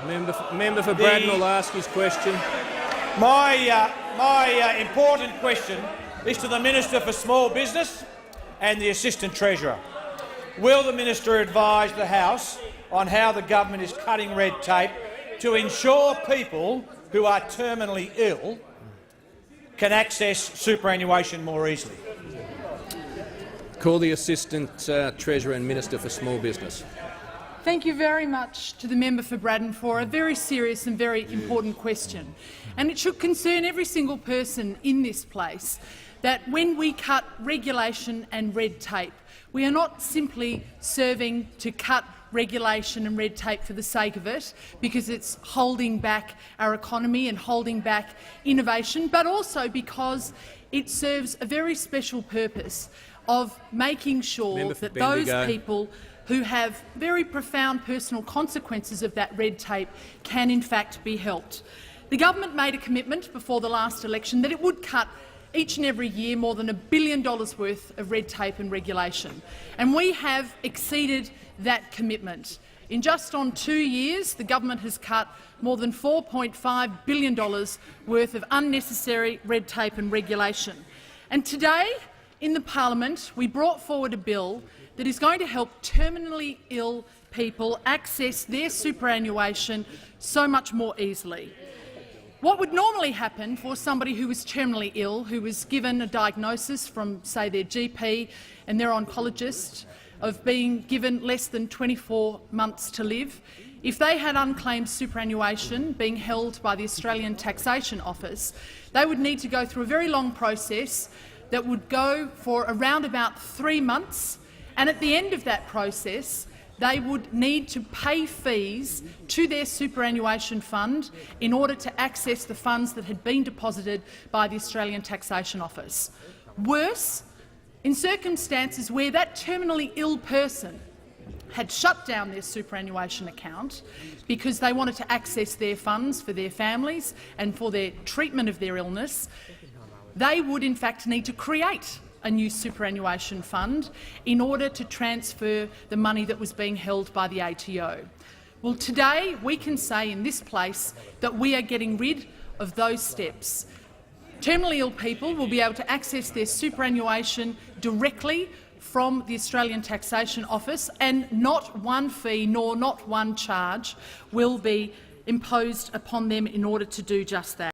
Member for Braddon will ask his question. My important question is to the Minister for Small Business and the Assistant Treasurer. Will the Minister advise the House on how the government is cutting red tape to ensure people who are terminally ill can access superannuation more easily? Call the Assistant Treasurer and Minister for Small Business. Thank you very much to the member for Braddon for a very serious and very important question. And it should concern every single person in this place that when we cut regulation and red tape, we are not simply serving to cut regulation and red tape for the sake of it, because it's holding back our economy and holding back innovation, but also because it serves a very special purpose of making sure that those people who have very profound personal consequences of that red tape can in fact be helped. The government made a commitment before the last election that it would cut each and every year more than $1 billion worth of red tape and regulation, and we have exceeded that commitment. In just on 2 years, the government has cut more than $4.5 billion worth of unnecessary red tape and regulation. And today, in the parliament, we brought forward a bill that is going to help terminally ill people access their superannuation so much more easily. What would normally happen for somebody who was terminally ill, who was given a diagnosis from, say, their GP and their oncologist of being given less than 24 months to live, if they had unclaimed superannuation being held by the Australian Taxation Office, they would need to go through a very long process that would go for around about 3 months, and at the end of that process they would need to pay fees to their superannuation fund in order to access the funds that had been deposited by the Australian Taxation Office. Worse, in circumstances where that terminally ill person had shut down their superannuation account because they wanted to access their funds for their families and for their treatment of their illness, they would in fact need to create a new superannuation fund in order to transfer the money that was being held by the ATO. Well, today we can say in this place that we are getting rid of those steps. Terminally ill people will be able to access their superannuation directly from the Australian Taxation Office, and not one fee nor not one charge will be imposed upon them in order to do just that.